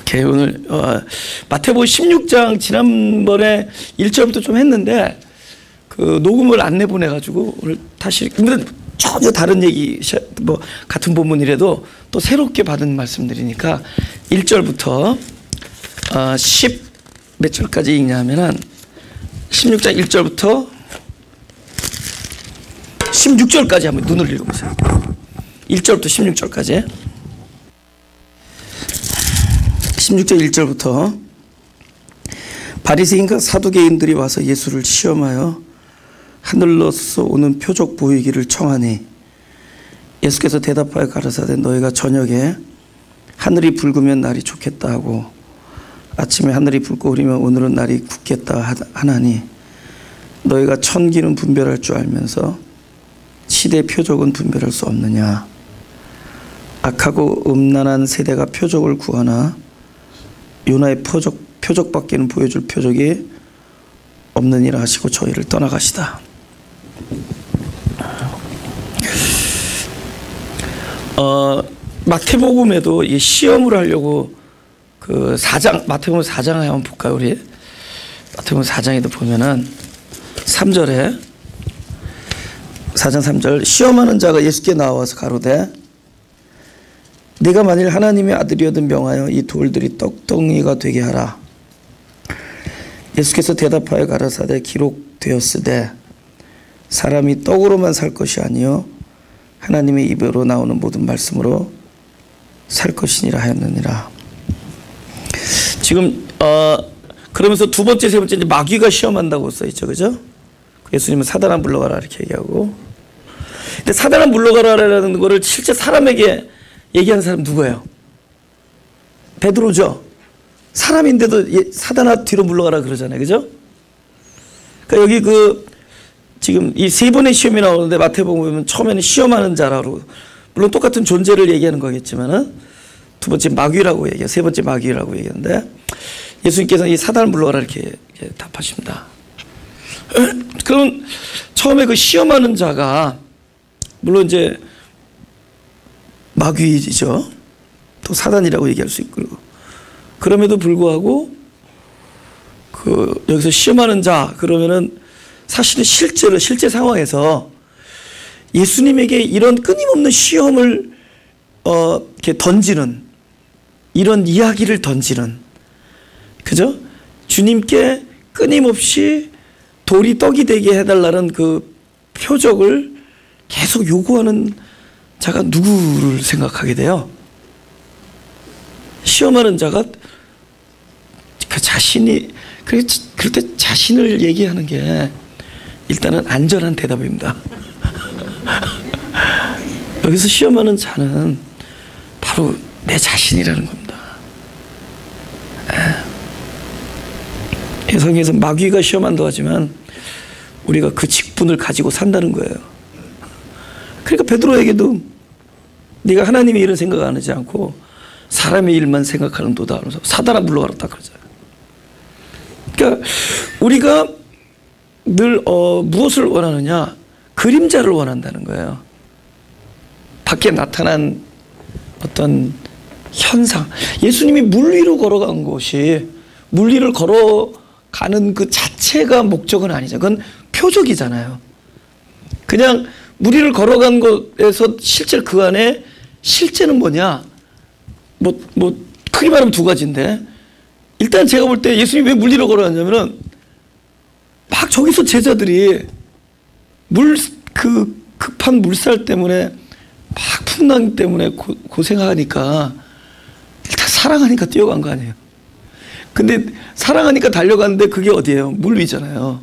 오케이, 오늘 마태복음 16장 지난번에 1절부터 좀 했는데 그 녹음을 안 내보내가지고 오늘 다시 전혀 다른 얘기 뭐 같은 본문이라도 또 새롭게 받은 말씀들이니까 1절부터 10 몇 절까지 읽냐면은 16장 1절부터 16절까지 한번 눈을 읽어보세요. 1절부터 16절까지 16절 1절부터 바리새인과 사두개인들이 와서 예수를 시험하여 하늘로서 오는 표적 보이기를 청하니 예수께서 대답하여 가라사대 너희가 저녁에 하늘이 붉으면 날이 좋겠다 하고 아침에 하늘이 붉고 흐리면 오늘은 날이 굳겠다 하나니 너희가 천기는 분별할 줄 알면서 시대 표적은 분별할 수 없느냐. 악하고 음란한 세대가 표적을 구하나 요나의 표적밖에는 보여줄 표적이 없느니라 하시고 저희를 떠나가시다. 마태복음에도 이 시험을 하려고 그 4장, 마태복음 4장을 한번 볼까요, 우리? 마태복음 4장에도 보면은 3절에 4장 3절 시험하는 자가 예수께 나와서 가로되 네가 만일 하나님의 아들이어든 명하여 이 돌들이 떡덩이가 되게 하라. 예수께서 대답하여 가라사대 기록되었으되 사람이 떡으로만 살 것이 아니요 하나님의 입으로 나오는 모든 말씀으로 살 것이니라 하였느니라. 지금 그러면서 두 번째 세 번째 이제 마귀가 시험한다고 써있죠, 그죠? 예수님은 사단아 물러가라 이렇게 얘기하고, 근데 사단아 물러가라라는 거를 실제 사람에게 얘기하는 사람 누구예요? 베드로죠. 사람인데도 사단아 뒤로 물러가라 그러잖아요, 그죠? 그러니까 여기 지금 이 세 번의 시험이 나오는데 마태복음 보면 처음에는 시험하는 자라고, 물론 똑같은 존재를 얘기하는 거겠지만은 두 번째 마귀라고 얘기해요. 세 번째 마귀라고 얘기하는데 예수님께서는 이 사단을 물러가라 이렇게 답하십니다. 그럼 처음에 그 시험하는 자가 물론 이제 마귀이죠. 또 사단이라고 얘기할 수 있고, 그럼에도 불구하고 여기서 시험하는 자 그러면은 사실은 실제 상황에서 예수님에게 이런 끊임없는 시험을 이렇게 던지는, 이런 이야기를 던지는, 그죠? 주님께 끊임없이 돌이 떡이 되게 해달라는 그 표적을 계속 요구하는 자가 누구를 생각하게 돼요? 시험하는 자가 그 자신이, 그럴 때 자신을 얘기하는 게 일단은 안전한 대답입니다. 여기서 시험하는 자는 바로 내 자신이라는 겁니다. 성경에서 마귀가 시험한다고 하지만 우리가 그 직분을 가지고 산다는 거예요. 그러니까 베드로에게도 네가 하나님의 일은 생각 안 하지 않고 사람의 일만 생각하는 도다 하면서 사단아 물러가라 딱 그러잖아요. 그러니까 우리가 늘 무엇을 원하느냐? 그림자를 원한다는 거예요. 밖에 나타난 어떤 현상. 예수님이 물 위로 걸어간 것이, 물 위를 걸어가는 그 자체가 목적은 아니죠. 그건 표적이잖아요. 그냥 물 위를 걸어간 것에서 실제 그 안에 실제는 뭐냐? 크게 말하면 두 가지인데, 일단 제가 볼 때 예수님이 왜 물 위로 걸어갔냐면은 막 저기서 제자들이 급한 물살 때문에 막 풍랑 때문에 고생하니까 일단 사랑하니까 뛰어간 거 아니에요. 근데 사랑하니까 달려갔는데 그게 어디예요? 물 위잖아요.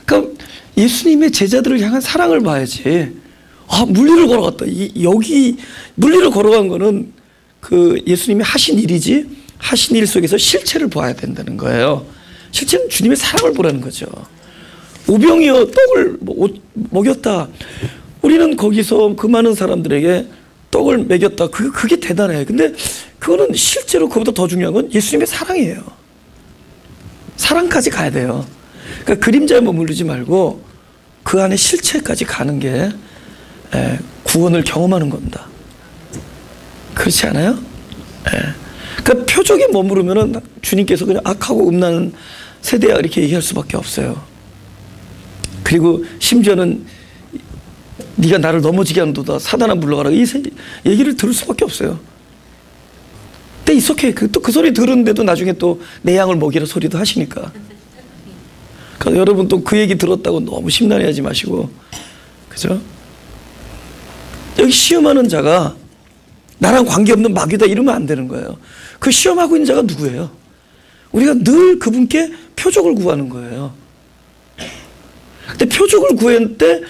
그러니까 예수님의 제자들을 향한 사랑을 봐야지. 물 위를 걸어갔다. 여기 물 위를 걸어간 거는 그 예수님이 하신 일이지, 하신 일 속에서 실체를 봐야 된다는 거예요. 실제는 주님의 사랑을 보라는 거죠. 오병이어 떡을 먹였다. 우리는 거기서 그 많은 사람들에게 떡을 먹였다. 그게 대단해요. 근데 그거는 실제로 그보다 더 중요한 건 예수님의 사랑이에요. 사랑까지 가야 돼요. 그러니까 그림자에 머무르지 말고 그 안에 실체까지 가는 게 구원을 경험하는 겁니다. 그렇지 않아요? 그러니까 그러니까 표적에 머무르면은 주님께서 그냥 악하고 음란한 세대야 이렇게 얘기할 수밖에 없어요. 그리고 심지어는 네가 나를 넘어지게 하는도다 사단아 물러가라 이 얘기를 들을 수밖에 없어요. 근데 이렇게 또 그 소리 들었는데도 나중에 또 내 양을 먹이라 소리도 하시니까. 그러니까 여러분 또 그 얘기 들었다고 너무 심란해하지 마시고, 그죠? 여기 시험하는 자가 나랑 관계없는 마귀다 이러면 안 되는 거예요. 그 시험하고 있는 자가 누구예요? 우리가 늘 그분께 표적을 구하는 거예요. 근데 표적을 구할 때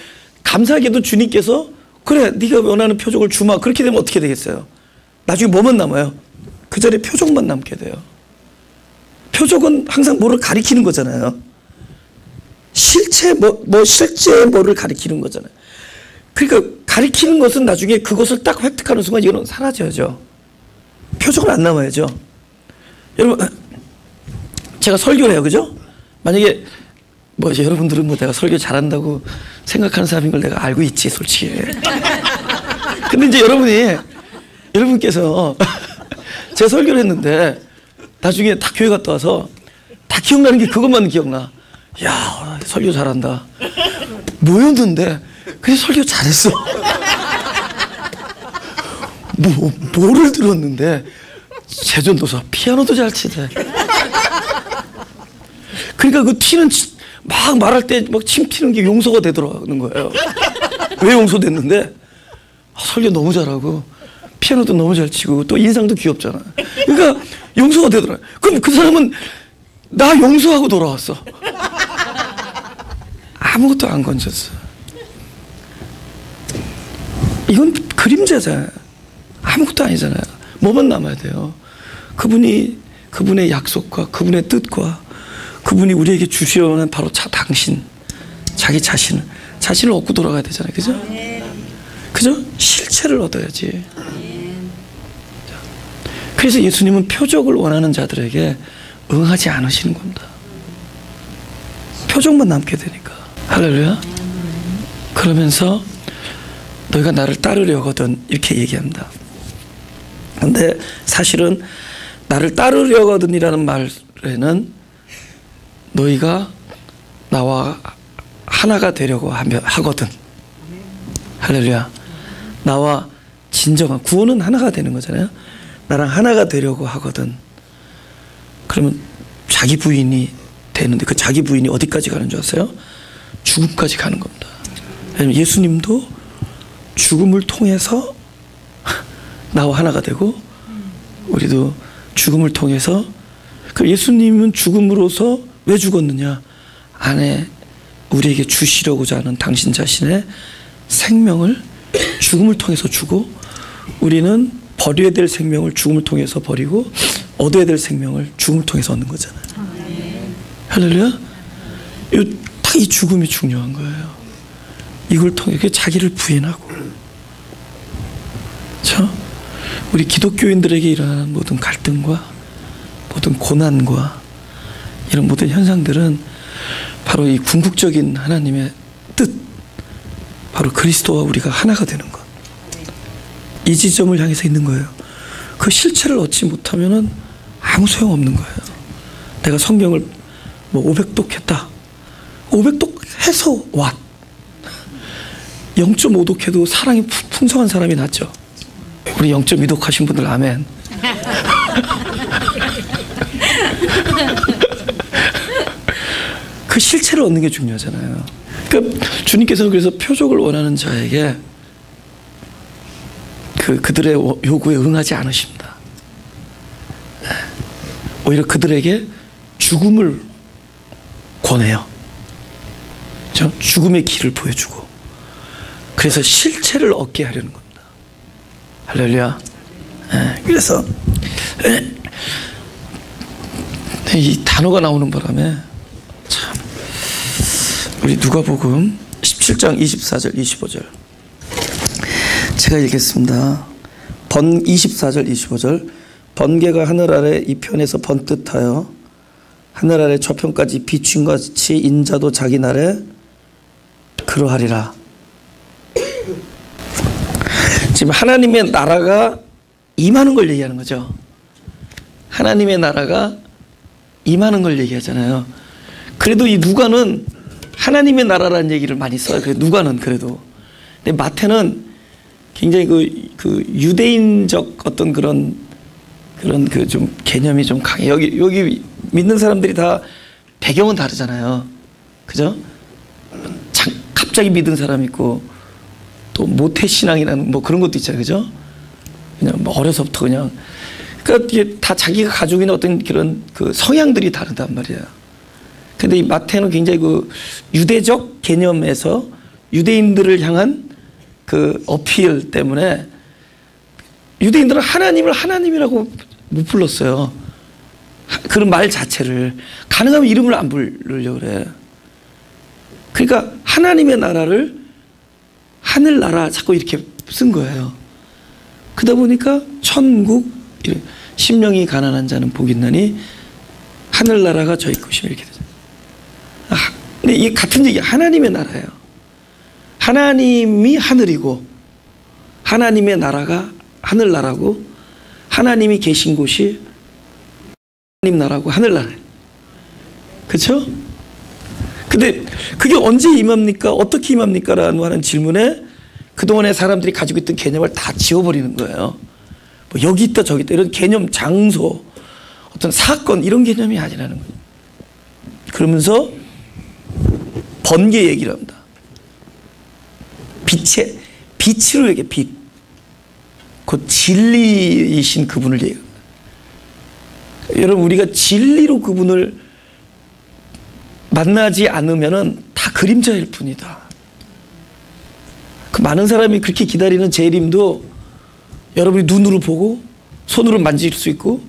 감사하게도 주님께서 그래 네가 원하는 표적을 주마 그렇게 되면 어떻게 되겠어요? 나중에 뭐만 남아요? 그 자리에 표적만 남게 돼요. 표적은 항상 뭐를 가리키는 거잖아요. 실체 실제 뭐를 가리키는 거잖아요. 그러니까 가리키는 것은 나중에 그것을 딱 획득하는 순간 이거는 사라져야죠. 표적은 안 남아야죠. 여러분 제가 설교를 해요, 그죠? 만약에 뭐 이제 여러분들은 뭐 내가 설교 잘한다고 생각하는 사람인 걸 내가 알고 있지 솔직히. 근데 이제 여러분께서 제가 설교를 했는데 나중에 다 교회 갔다 와서 다 기억나는 게 그것만 기억나. 야 설교 잘한다. 뭐였는데 그래 설교 잘했어. 뭐를 들었는데 제전도사 피아노도 잘 치대. 그러니까 그 튀는 막 말할 때 막 침 튀는 게 용서가 되더라는 거예요. 왜 용서됐는데? 설교 너무 잘하고 피아노도 너무 잘 치고 또 인상도 귀엽잖아. 그러니까 용서가 되더라. 그럼 그 사람은 나 용서하고 돌아왔어. 아무것도 안 건졌어. 이건 그림자잖아요. 아무것도 아니잖아요. 뭐만 남아야 돼요? 그분의 약속과 그분의 뜻과 그분이 우리에게 주시려는 바로 당신, 자기 자신을 얻고 돌아가야 되잖아요. 그죠? 그죠? 실체를 얻어야지. 그래서 예수님은 표적을 원하는 자들에게 응하지 않으시는 겁니다. 표적만 남게 되니까. 할렐루야. 그러면서 너희가 나를 따르려거든 이렇게 얘기합니다. 근데 사실은 나를 따르려거든이라는 말에는 너희가 나와 하나가 되려고 하거든. 할렐루야. 나와 진정한 구원은 하나가 되는 거잖아요. 나랑 하나가 되려고 하거든. 그러면 자기 부인이 되는데 그 자기 부인이 어디까지 가는 줄 아세요? 죽음까지 가는 겁니다. 왜냐면 예수님도 죽음을 통해서 나와 하나가 되고 우리도 죽음을 통해서. 그럼 예수님은 죽음으로서 왜 죽었느냐? 안에 우리에게 주시려고자 하는 당신 자신의 생명을 죽음을 통해서 주고 우리는 버려야 될 생명을 죽음을 통해서 버리고 얻어야 될 생명을 죽음을 통해서 얻는 거잖아요. 할렐루야. 딱 이 죽음이 중요한 거예요. 이걸 통해 자기를 부인하고. 그렇죠? 우리 기독교인들에게 일어나는 모든 갈등과 모든 고난과 이런 모든 현상들은 바로 이 궁극적인 하나님의 뜻, 바로 그리스도와 우리가 하나가 되는 것, 이 지점을 향해서 있는 거예요. 그 실체를 얻지 못하면은 아무 소용없는 거예요. 내가 성경을 뭐 500독 했다. 500독 해서 왓. 0.5독 해도 사랑이 풍성한 사람이 낫죠. 우리 0.2독 하신 분들 아멘. 그 실체를 얻는 게 중요하잖아요. 그러니까 주님께서는 그래서 표적을 원하는 자에게 그들의 요구에 응하지 않으십니다. 오히려 그들에게 죽음을 권해요. 죽음의 길을 보여주고 그래서 실체를 얻게 하려는 겁니다. 할렐루야. 그래서 이 단어가 나오는 바람에 참 우리 누가복음 17장 24절 25절 제가 읽겠습니다. 24절 25절 번개가 하늘 아래 이편에서 번듯하여 하늘 아래 저편까지 비춘 같이 인자도 자기 날에 그러하리라. 지금 하나님의 나라가 임하는 걸 얘기하는 거죠. 하나님의 나라가 임하는 걸 얘기하잖아요. 그래도 이 누가는 하나님의 나라라는 얘기를 많이 써요. 누가는 그래도. 근데 마태는 굉장히 그 유대인적 어떤 그런 그 좀 개념이 좀 강해. 여기 믿는 사람들이 다 배경은 다르잖아요. 그죠? 갑자기 믿은 사람 있고 또 모태신앙이라는 뭐 그런 것도 있잖아요. 그죠? 그냥 뭐 어려서부터 그냥. 그러니까 이게 다 자기가 가지고 있는 어떤 그런 그 성향들이 다르단 말이에요. 근데 이 마태는 굉장히 그 유대적 개념에서 유대인들을 향한 그 어필 때문에 유대인들은 하나님을 하나님이라고 못 불렀어요. 그런 말 자체를. 가능하면 이름을 안 부르려고 그래. 그러니까 하나님의 나라를 하늘나라 자꾸 이렇게 쓴 거예요. 그러다 보니까 천국, 심령이 가난한 자는 복이 있나니 하늘나라가 저희 것이며 이렇게 되죠. 근데 이 같은 얘기, 하나님의 나라예요. 하나님이 하늘이고 하나님의 나라가 하늘나라고 하나님이 계신 곳이 하나님 나라고 하늘나라예요. 그렇죠? 근데 그게 언제 임합니까? 어떻게 임합니까? 라는 하는 질문에 그동안에 사람들이 가지고 있던 개념을 다 지워버리는 거예요. 뭐 여기 있다 저기 있다 이런 개념, 장소, 어떤 사건 이런 개념이 아니라는 거예요. 그러면서 번개 얘기를 합니다. 빛으로 얘기해. 빛. 곧 진리이신 그분을 얘기합니다. 여러분 우리가 진리로 그분을 만나지 않으면은 다 그림자일 뿐이다. 그 많은 사람이 그렇게 기다리는 재림도 여러분이 눈으로 보고 손으로 만질 수 있고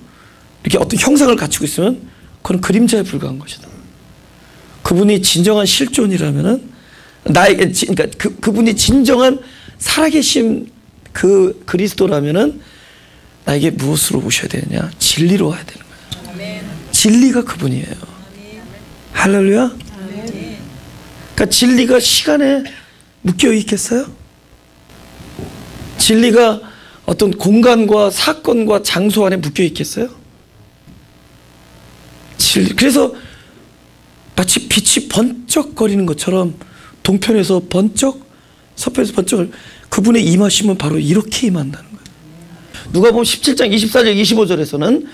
이렇게 어떤 형상을 갖추고 있으면 그건 그림자에 불과한 것이다. 그분이 진정한 실존이라면은 나에게 그러니까 그분이 진정한 살아계신 그 그리스도라면은 나에게 무엇으로 오셔야 되느냐? 진리로 와야 되는 거예요. 진리가 그분이에요. 할렐루야. 그러니까 진리가 시간에 묶여 있겠어요? 진리가 어떤 공간과 사건과 장소 안에 묶여 있겠어요? 진리. 그래서 마치 빛이 번쩍거리는 것처럼 동편에서 번쩍, 서편에서 번쩍, 그분의 임하심은 바로 이렇게 임한다는 거예요. 누가복음 17장 24절 25절에서는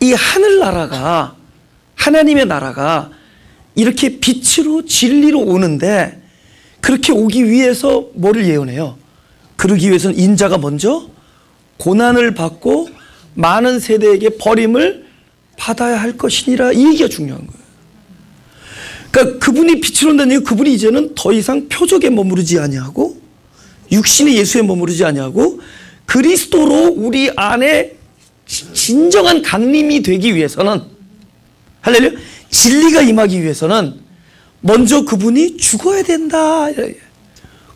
이 하늘나라가, 하나님의 나라가 이렇게 빛으로 진리로 오는데, 그렇게 오기 위해서 뭐를 예언해요? 그러기 위해서는 인자가 먼저 고난을 받고 많은 세대에게 버림을 받아야 할 것이니라. 이 얘기가 중요한 거예요. 그러니까 그분이 빛으로 온다는 얘기, 그분이 이제는 더 이상 표적에 머무르지 아니하고 육신의 예수에 머무르지 아니하고 그리스도로 우리 안에 진정한 강림이 되기 위해서는, 할렐루야, 진리가 임하기 위해서는 먼저 그분이 죽어야 된다.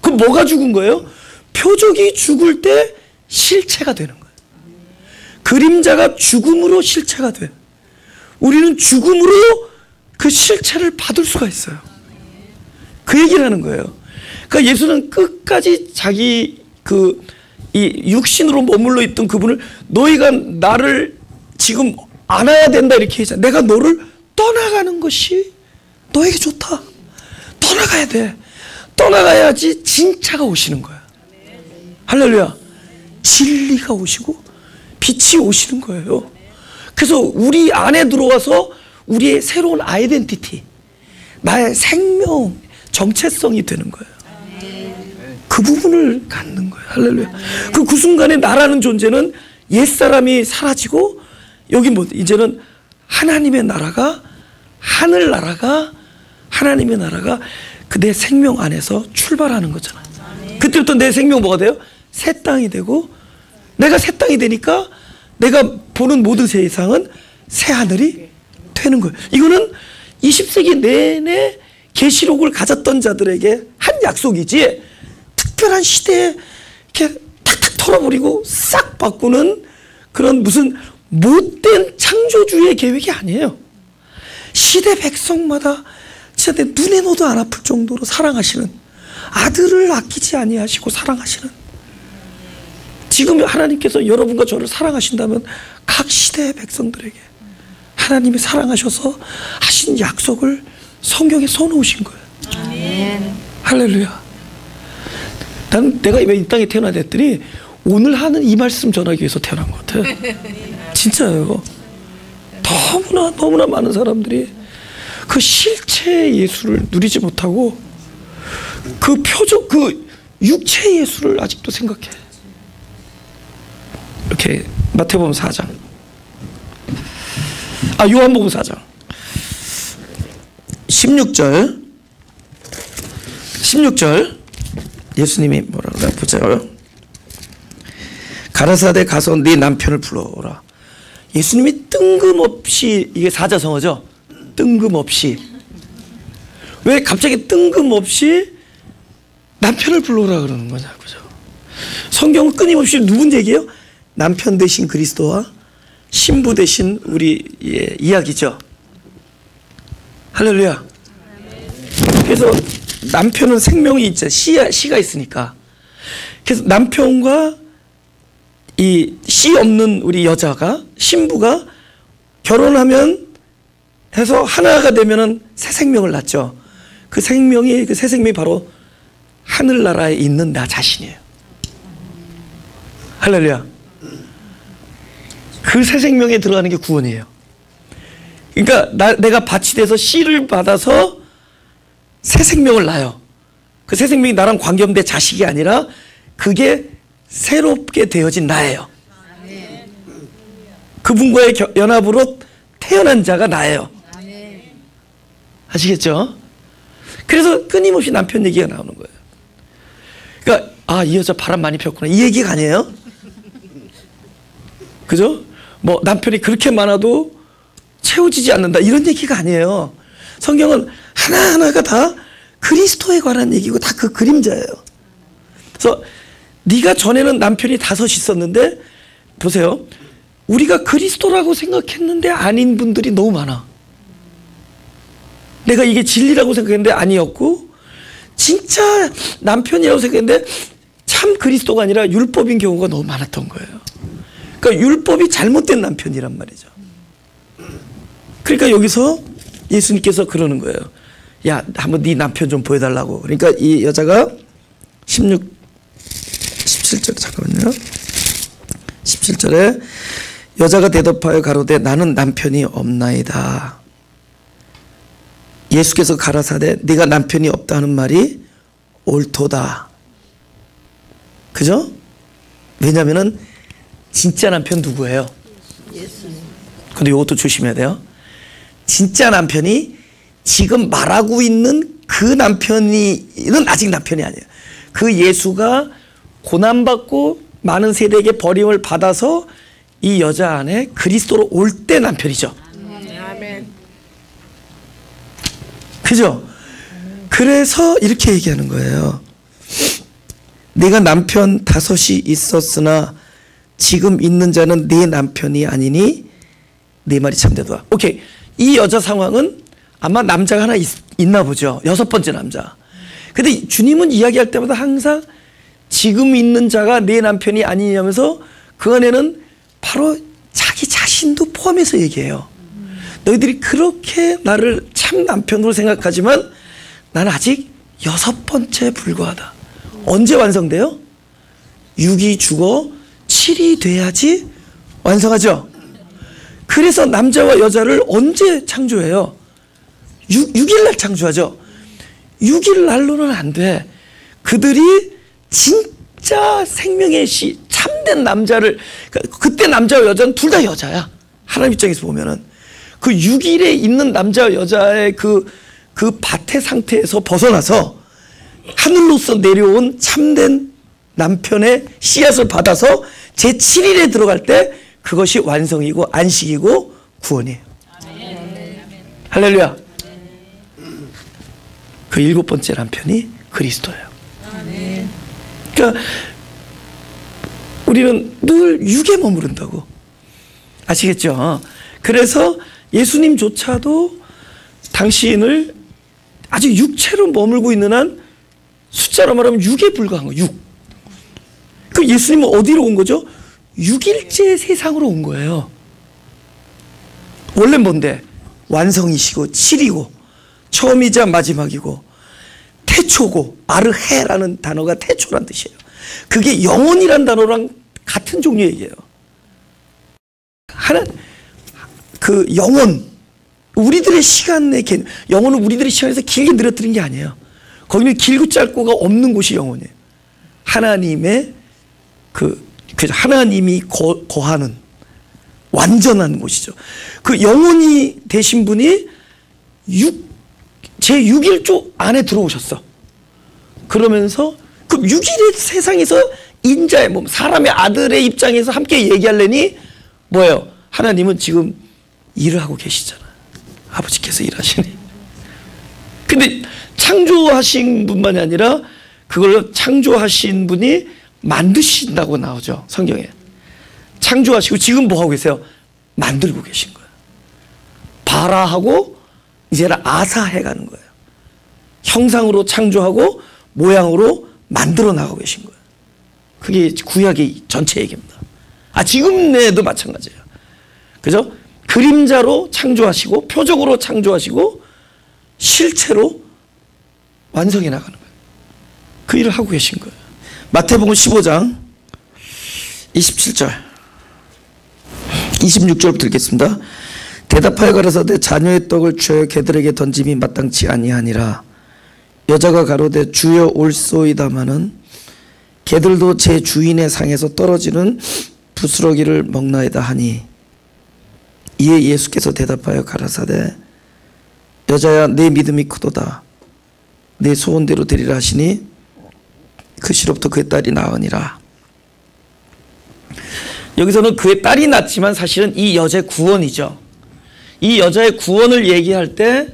그럼 뭐가 죽은 거예요? 표적이 죽을 때 실체가 되는 거예요. 그림자가 죽음으로 실체가 돼. 우리는 죽음으로 그 실체를 받을 수가 있어요. 그 얘기를 하는 거예요. 그러니까 예수는 끝까지 자기 이 육신으로 머물러 있던 그분을, 너희가 나를 지금 안아야 된다 이렇게 했잖아. 내가 너를 떠나가는 것이 너에게 좋다. 떠나가야 돼. 떠나가야지 진짜가 오시는 거야. 할렐루야. 진리가 오시고 빛이 오시는 거예요. 그래서 우리 안에 들어와서 우리의 새로운 아이덴티티, 나의 생명, 정체성이 되는 거예요. 그 부분을 갖는 거예요. 할렐루야. 그 순간에 나라는 존재는 옛사람이 사라지고, 여기 뭐 이제는 하나님의 나라가, 하늘나라가, 하나님의 나라가 그 내 생명 안에서 출발하는 거잖아요. 그때부터 내 생명 뭐가 돼요? 새 땅이 되고, 내가 새 땅이 되니까 내가 보는 모든 세상은 새 하늘이 되는 거예요. 이거는 20세기 내내 계시록을 가졌던 자들에게 한 약속이지, 특별한 시대에 이렇게 탁탁 털어버리고 싹 바꾸는 그런 무슨 못된 창조주의 계획이 아니에요. 시대 백성마다 진짜 내 눈에 넣어도 안 아플 정도로 사랑하시는, 아들을 아끼지 아니하시고 사랑하시는, 지금 하나님께서 여러분과 저를 사랑하신다면 학시대 백성들에게 하나님이 사랑하셔서 하신 약속을 성경에 써놓으신 거예요. 아멘. 할렐루야. 내가 왜 이 땅에 태어나야 했더니 오늘 하는 이 말씀 전하기 위해서 태어난 것 같아요. 진짜예요. 너무나 많은 사람들이 그 실체의 예수를 누리지 못하고 그 표적, 그 육체의 예수를 아직도 생각해. 이렇게 마태복음 4장, 요한복음 4장 16절 예수님이 뭐라고 보자요. 가라사대 가서 네 남편을 불러오라. 예수님이 뜬금없이, 이게 사자성어죠. 뜬금없이. 왜 갑자기 뜬금없이 남편을 불러오라 그러는 거냐, 그죠? 성경은 끊임없이 누군 얘기예요? 남편 대신 그리스도와 신부 대신 우리의 이야기죠. 할렐루야. 그래서 남편은 생명이 있죠. 씨가 있으니까. 그래서 남편과 이 씨 없는 우리 여자가, 신부가 결혼하면 해서 하나가 되면은 새 생명을 낳죠. 그 새 생명이 바로 하늘나라에 있는 나 자신이에요. 할렐루야. 그 새 생명에 들어가는 게 구원이에요. 그러니까 내가 밭이 돼서 씨를 받아서 새 생명을 낳아요. 그 새 생명이 나랑 관계없는 자식이 아니라 그게 새롭게 되어진 나예요. 그분과의 연합으로 태어난 자가 나예요. 아시겠죠? 그래서 끊임없이 남편 얘기가 나오는 거예요. 그러니까 이 여자 바람 많이 폈구나, 이 얘기가 아니에요. 그죠? 뭐 남편이 그렇게 많아도 채워지지 않는다, 이런 얘기가 아니에요. 성경은 하나하나가 다 그리스도에 관한 얘기고 다 그 그림자예요. 그래서 네가 전에는 남편이 5 있었는데, 보세요, 우리가 그리스도라고 생각했는데 아닌 분들이 너무 많아. 내가 이게 진리라고 생각했는데 아니었고, 진짜 남편이라고 생각했는데 참 그리스도가 아니라 율법인 경우가 너무 많았던 거예요. 그러니까 율법이 잘못된 남편이란 말이죠. 그러니까 여기서 예수님께서 그러는 거예요. 야, 한번 네 남편 좀 보여달라고. 그러니까 이 여자가 17절에 잠깐만요. 17절에 여자가 대답하여 가로되 나는 남편이 없나이다. 예수께서 가라사대 네가 남편이 없다 하는 말이 옳도다. 그죠? 왜냐면은 진짜 남편 누구예요? 근데 이것도 조심해야 돼요. 진짜 남편이 지금 말하고 있는 그 남편이는 아직 남편이 아니에요. 그 예수가 고난받고 많은 세대에게 버림을 받아서 이 여자 안에 그리스도로 올 때 남편이죠. 아멘. 그죠? 그래서 이렇게 얘기하는 거예요. 내가 남편 5이 있었으나 지금 있는 자는 네 남편이 아니니 네 말이 참되도다. 오케이. 이 여자 상황은 아마 남자가 하나 있나 보죠. 6번째 남자. 근데 주님은 이야기할 때마다 항상 지금 있는 자가 내 남편이 아니냐면서 그 안에는 바로 자기 자신도 포함해서 얘기해요. 너희들이 그렇게 나를 참 남편으로 생각하지만 나는 아직 6번째에 불과하다. 언제 완성돼요? 6이 죽어 7이 돼야지 완성하죠. 그래서 남자와 여자를 언제 창조해요? 6일날 창조하죠. 6일 날로는 안 돼. 그들이 진짜 생명의 씨, 참된 남자를, 그때 남자와 여자는 둘 다 여자야. 하나님 입장에서 보면은. 그 6일에 있는 남자와 여자의 그 밭의 상태에서 벗어나서 하늘로서 내려온 참된 남편의 씨앗을 받아서 제7일에 들어갈 때 그것이 완성이고 안식이고 구원이에요. 할렐루야. 그 7번째 남편이 그리스도예요. 그러니까 우리는 늘 육에 머무른다고. 아시겠죠? 그래서 예수님조차도 당신을 아주 육체로 머물고 있는 한 숫자로 말하면 6에 불과한 거예요. 6. 그럼 예수님은 어디로 온 거죠? 6일째 세상으로 온 거예요. 원래 뭔데? 완성이시고 7이고 처음이자 마지막이고 태초고, 아르헤라는 단어가 태초란 뜻이에요. 그게 영혼이란 단어랑 같은 종류 얘기예요. 그 영혼, 우리들의 시간의 개념, 영혼은 우리들의 시간에서 길게 늘어뜨린 게 아니에요. 거기는 길고 짧고가 없는 곳이 영혼이에요. 하나님의 하나님이 거하는 완전한 곳이죠. 그 영혼이 되신 분이 제6일조 안에 들어오셨어. 그러면서 그 6일의 세상에서 인자의 몸, 사람의 아들의 입장에서 함께 얘기하려니 뭐예요? 하나님은 지금 일을 하고 계시잖아. 아버지께서 일하시니. 근데 창조하신 분만이 아니라 그걸 창조하신 분이 만드신다고 나오죠, 성경에. 창조하시고 지금 뭐 하고 계세요? 만들고 계신 거예요. 바라하고 이제는 아사해 가는 거예요. 형상으로 창조하고 모양으로 만들어 나가고 계신 거예요. 그게 구약의 전체 얘기입니다. 지금에도 마찬가지예요. 그죠? 그림자로 창조하시고 표적으로 창조하시고 실체로 완성해 나가는 거예요. 그 일을 하고 계신 거예요. 마태복음 15장 27절 26절부터 읽겠습니다. 대답하여 가라사대 자녀의 떡을 취하여 개들에게 던짐이 마땅치 아니하니라. 여자가 가로되 주여 올소이다마는 개들도 제 주인의 상에서 떨어지는 부스러기를 먹나이다 하니, 이에 예수께서 대답하여 가라사대 여자야 내 믿음이 크도다. 내 소원대로 되리라 하시니 그 시로부터 그의 딸이 나으니라. 여기서는 그의 딸이 낳지만 사실은 이 여자의 구원이죠. 이 여자의 구원을 얘기할 때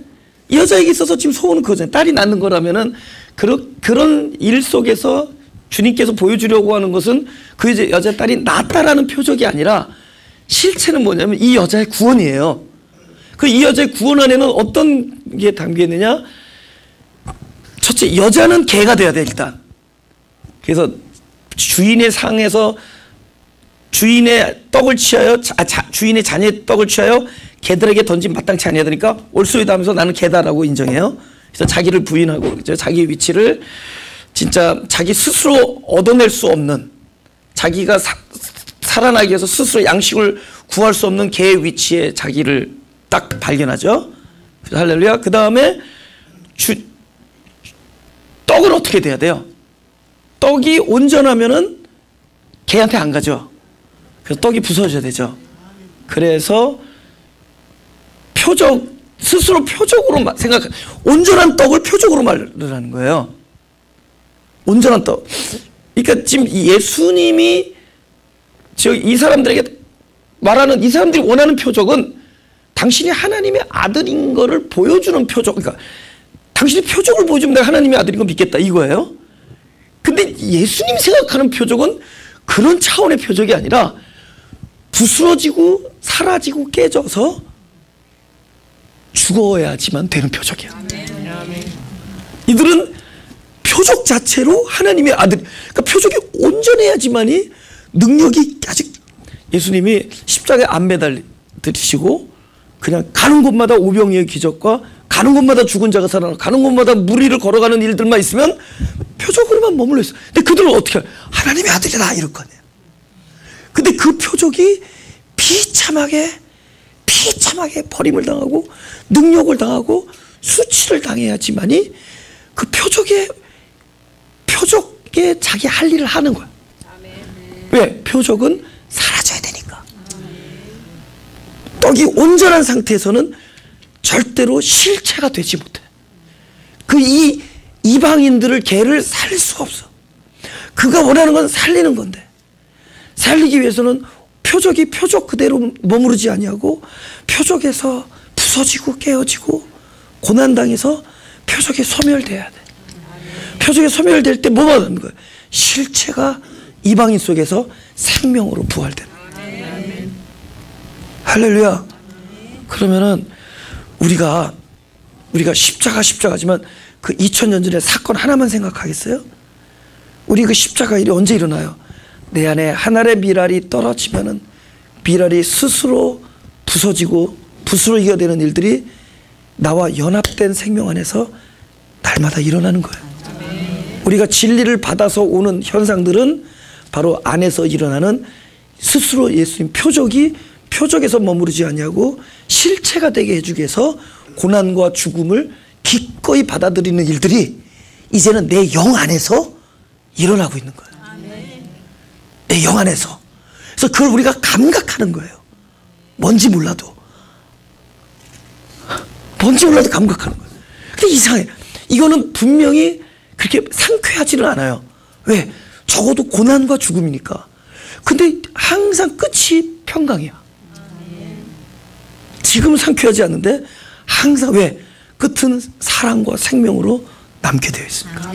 이 여자에게 있어서 지금 소원은 그거잖아요. 딸이 낳는 거라면은 그런 일 속에서 주님께서 보여주려고 하는 것은 그 여자의 딸이 낳았다라는 표적이 아니라 실체는 뭐냐면 이 여자의 구원이에요. 이 여자의 구원 안에는 어떤 게 담겨 있느냐? 첫째, 여자는 개가 돼야 돼, 일단. 그래서 주인의 상에서 주인의 떡을 취하여 주인의 자녀의 떡을 취하여 개들에게 던진 마땅치 아니하니까 올소이다 하면서 나는 개다라고 인정해요. 그래서 자기를 부인하고 자기 위치를 진짜 자기 스스로 얻어낼 수 없는, 자기가 살아나기 위해서 스스로 양식을 구할 수 없는 개의 위치에 자기를 딱 발견하죠. 할렐루야. 그 다음에 떡은 어떻게 돼야 돼요? 떡이 온전하면은 개한테 안 가죠. 그래서 떡이 부서져야 되죠. 그래서 스스로 표적으로 온전한 떡을 표적으로 말하는 거예요. 온전한 떡. 그러니까 지금 예수님이 이 사람들에게 말하는, 이 사람들이 원하는 표적은 당신이 하나님의 아들인 거를 보여주는 표적. 그러니까 당신이 표적을 보여주면 내가 하나님의 아들인 거 믿겠다, 이거예요. 근데 예수님이 생각하는 표적은 그런 차원의 표적이 아니라 부스러지고 사라지고 깨져서 죽어야지만 되는 표적이야. 이들은 표적 자체로 하나님의 아들, 그러니까 표적이 온전해야지만이 능력이, 아직 예수님이 십자가에 안 매달리시고 그냥 가는 곳마다 오병이의 기적과 가는 곳마다 죽은 자가 살아나, 가는 곳마다 무리를 걸어가는 일들만 있으면 표적으로만 머물러 있어. 근데 그들은 어떻게 하나님의 아들이다 이럴 거 아니에요. 근데 그 표적이 비참하게 버림을 당하고 능욕을 당하고 수치를 당해야지만이 그 표적에 자기 할 일을 하는 거야. 왜? 표적은 사라져야 되니까. 떡이 온전한 상태에서는 절대로 실체가 되지 못해. 이 이방인들을 개를 살릴 수가 없어. 그가 원하는 건 살리는 건데, 살리기 위해서는 표적이 표적 그대로 머무르지 아니하고 표적에서 부서지고 깨어지고 고난당해서 표적이 소멸돼야 돼. 표적이 소멸될 때 뭐가 되는 거야? 실체가 이방인 속에서 생명으로 부활되는 거야. 할렐루야. 그러면은 우리가 십자가지만 그 2000년 전의 사건 하나만 생각하겠어요? 우리 그 십자가 일이 언제 일어나요? 내 안에 하늘의 미랄이 떨어지면은 미랄이 스스로 부서지고 붓으로 이겨내는 일들이 나와 연합된 생명 안에서 날마다 일어나는 거예요. 우리가 진리를 받아서 오는 현상들은 바로 안에서 일어나는 스스로 예수님 표적에서 머무르지 않냐고 실체가 되게 해주기 위해서 고난과 죽음을 기꺼이 받아들이는 일들이 이제는 내 영 안에서 일어나고 있는 거예요. 내 영 안에서. 그래서 그걸 우리가 감각하는 거예요. 뭔지 몰라도 감각하는 거예요. 근데 이상해. 이거는 분명히 그렇게 상쾌하지는 않아요. 왜? 적어도 고난과 죽음이니까. 근데 항상 끝이 평강이야. 지금은 상쾌하지 않는데 항상 왜? 끝은 사랑과 생명으로 남게 되어 있으니까.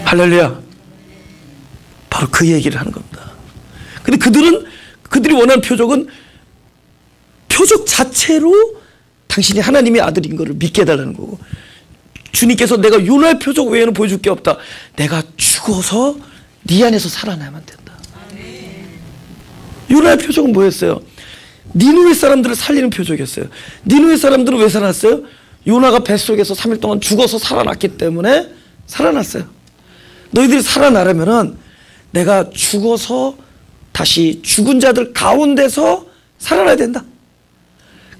할렐루야. 바로 그 얘기를 하는 겁니다. 근데 그들이 원하는 표적은 표적 자체로 당신이 하나님의 아들인 것을 믿게 해달라는 거고, 주님께서 내가 요나의 표적 외에는 보여줄 게 없다. 내가 죽어서 네 안에서 살아나야만 된다. 요나의 표적은 뭐였어요? 니느웨 사람들을 살리는 표적이었어요. 니느웨 사람들은 왜 살아났어요? 요나가 뱃속에서 3일 동안 죽어서 살아났기 때문에 살아났어요. 너희들이 살아나려면은 내가 죽어서 다시 죽은 자들 가운데서 살아나야 된다.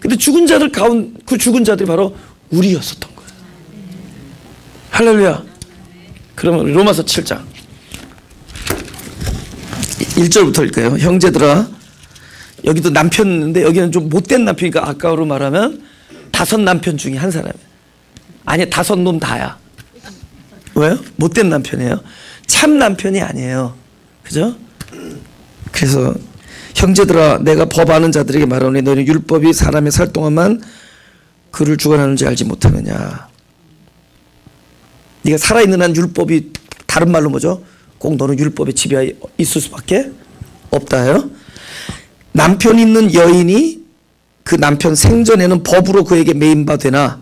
근데 죽은 자들이 바로 우리였었던 거예요. 할렐루야. 그러면 로마서 7장 1절부터 읽어요. 형제들아, 여기도 남편인데 여기는 좀 못된 남편이니까 아까로 말하면 5 남편 중에 한 사람이에요. 아니 5 놈 다야. 왜요? 못된 남편이에요. 참 남편이 아니에요. 그죠? 그래서 형제들아, 내가 법 아는 자들에게 말하노니 너희는 율법이 사람이 살 동안만 그를 주관하는지 알지 못하느냐. 네가 살아있는 한 율법이, 다른 말로 뭐죠? 꼭 너는 율법에 지배하에 있을 수밖에 없다요. 남편 있는 여인이 그 남편 생전에는 법으로 그에게 매인 바 되나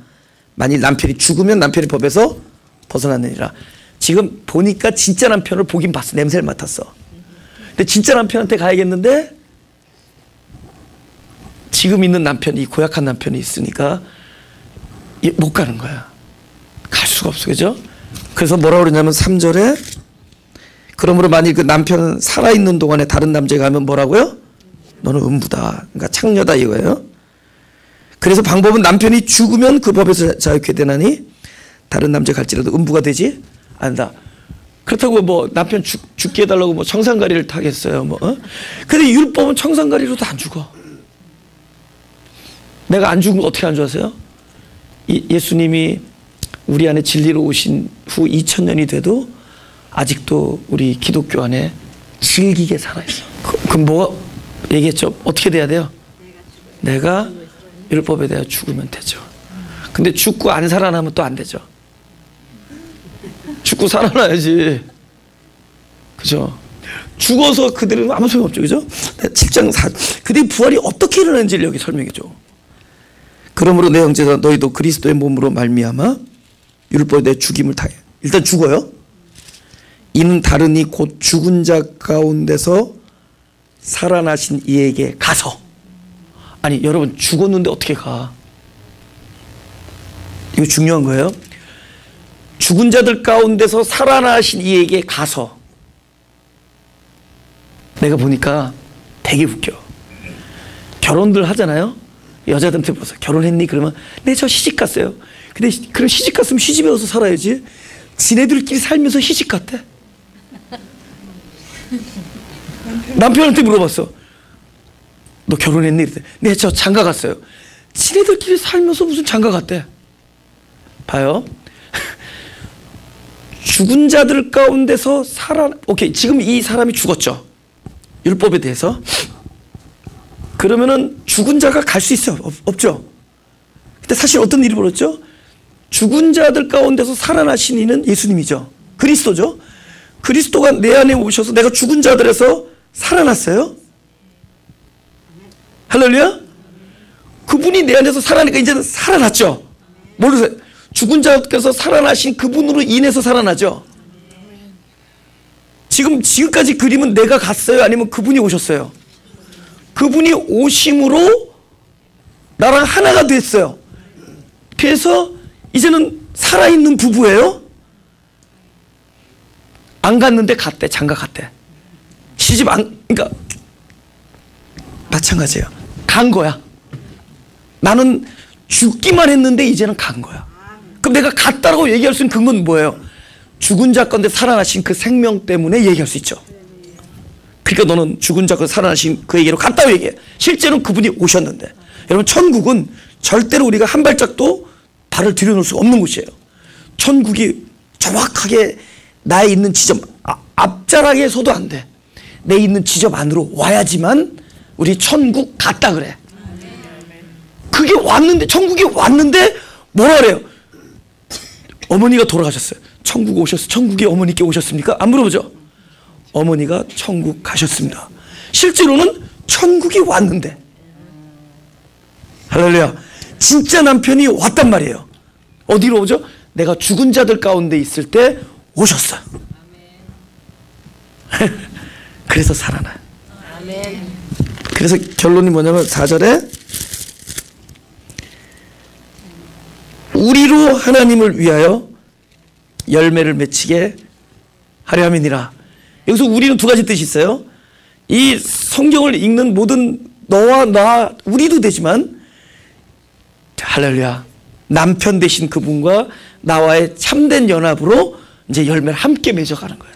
만일 남편이 죽으면 남편이 법에서 벗어났느니라. 지금 보니까 진짜 남편을 보긴 봤어. 냄새를 맡았어. 근데 진짜 남편한테 가야겠는데 지금 있는 남편이, 고약한 남편이 있으니까 못 가는 거야. 갈 수가 없어. 그죠? 그래서 뭐라고 그러냐면 3절에 그러므로 만일 그 남편 살아있는 동안에 다른 남자가 가면 뭐라고요? 너는 음부다. 그러니까 창녀다 이거예요. 그래서 방법은 남편이 죽으면 그 법에서 자유케 되나니 다른 남자 갈지라도 음부가 되지 않는다. 그렇다고 뭐 남편 죽게 해달라고 뭐 청산가리를 타겠어요. 뭐. 근데 율법은 청산가리로도 안 죽어. 내가 안 죽으면 어떻게 안 죽었어요? 예수님이 우리 안에 진리로 오신 후 2000년이 돼도 아직도 우리 기독교 안에 질기게 살아있어. 그럼 뭐 얘기했죠? 어떻게 돼야 돼요? 내가 율법에 대해 죽으면 되죠. 근데 죽고 안 살아나면 또 안 되죠. 죽고 살아나야지. 그죠? 죽어서 그들은 아무 소용 없죠. 그죠? 7장 4. 그들이 부활이 어떻게 일어나는지를 여기 설명해 줘. 그러므로 내 형제들아, 너희도 그리스도의 몸으로 말미암아 율법에 대해 죽임을 당해. 일단 죽어요. 이는 다르니 곧 죽은 자 가운데서 살아나신 이에게 가서. 아니 여러분, 죽었는데 어떻게 가? 이거 중요한 거예요. 죽은 자들 가운데서 살아나신 이에게 가서. 내가 보니까 되게 웃겨. 결혼들 하잖아요. 여자들한테 보세요. 결혼했니? 그러면 네, 저 시집 갔어요. 근데 그럼 시집 갔으면 시집에 와서 살아야지. 지네들끼리 살면서 시집 갔대. 남편한테 물어봤어. 너 결혼했니? 그랬더니 네, 저 장가 갔어요. 지네들끼리 살면서 무슨 장가 갔대. 봐요. 죽은 자들 가운데서 오케이, 지금 이 사람이 죽었죠. 율법에 대해서. 그러면은 죽은 자가 갈 수 있어요? 없죠. 근데 사실 어떤 일이 벌어졌죠? 죽은 자들 가운데서 살아나신 이는 예수님이죠. 그리스도죠. 그리스도가 내 안에 오셔서 내가 죽은 자들에서 살아났어요. 할렐루야. 그분이 내 안에서 살아나니까 이제는 살아났죠. 모르세요? 죽은 자께서 살아나신 그분으로 인해서 살아나죠. 지금까지 그림은 내가 갔어요? 아니면 그분이 오셨어요? 그분이 오심으로 나랑 하나가 됐어요. 그래서 이제는 살아있는 부부예요. 안 갔는데 갔대. 장가 갔대. 시집 안, 그러니까 마찬가지예요. 간 거야. 나는 죽기만 했는데 이제는 간 거야. 그럼 내가 갔다라고 얘기할 수 있는 근거는 뭐예요? 죽은 자 건데 살아나신 그 생명 때문에 얘기할 수 있죠. 그러니까 너는 죽은 자 건데 살아나신 그 얘기로 갔다고 얘기해. 실제로는 그분이 오셨는데. 여러분, 천국은 절대로 우리가 한 발짝도 발을 들여놓을 수가 없는 곳이에요. 천국이 정확하게 나의 있는 지점, 앞자락에서도 안 돼. 내 있는 지점 안으로 와야지만 우리 천국 갔다 그래. 그게 왔는데, 천국에 왔는데 뭐라 그래요? 어머니가 돌아가셨어요. 천국에 오셨어요. 천국에 어머니께 오셨습니까? 안 물어보죠. 어머니가 천국 가셨습니다. 실제로는 천국이 왔는데, 할렐루야, 진짜 남편이 왔단 말이에요. 어디로 오죠? 내가 죽은 자들 가운데 있을 때 오셨어요. 그래서 살아나요. 그래서 결론이 뭐냐면 4절에 우리로 하나님을 위하여 열매를 맺히게 하려 함이니라. 여기서 우리는 두 가지 뜻이 있어요. 이 성경을 읽는 모든 너와 나, 우리도 되지만, 할렐루야, 남편 되신 그분과 나와의 참된 연합으로 이제 열매를 함께 맺어가는 거예요.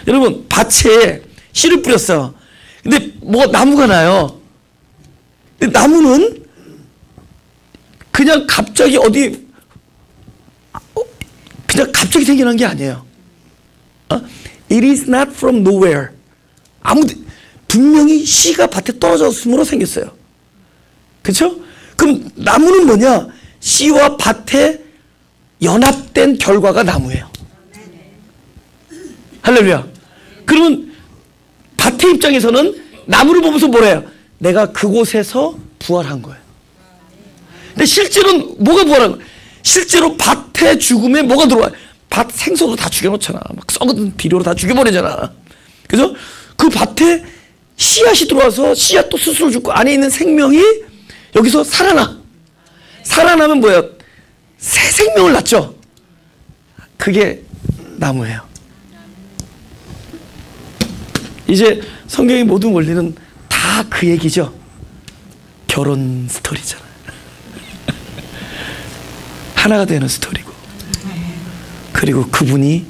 여러분, 밭에 씨를 뿌렸어요. 근데 뭐 나무가 나요. 근데 나무는 그냥 갑자기 어디 그냥 갑자기 생겨난 게 아니에요. It is not from nowhere. 분명히 씨가 밭에 떨어졌으므로 생겼어요. 그렇죠? 그럼 나무는 뭐냐? 씨와 밭에 연합된 결과가 나무예요. 할렐루야. 그러면 밭의 입장에서는 나무를 보면서 뭐래요? 내가 그곳에서 부활한 거예요. 근데 실제로는 뭐가 부활한 거예요? 실제로 밭의 죽음에 뭐가 들어와요? 밭 생선으로 다 죽여놓잖아. 막 썩은 비료로 다 죽여버리잖아. 그죠? 그 밭에 씨앗이 들어와서 씨앗도 스스로 죽고 안에 있는 생명이 여기서 살아나. 살아나면 뭐예요? 새 생명을 낳죠. 그게 나무예요. 이제 성경의 모든 원리는 다 그 얘기죠. 결혼 스토리잖아요. 하나가 되는 스토리고, 그리고 그분이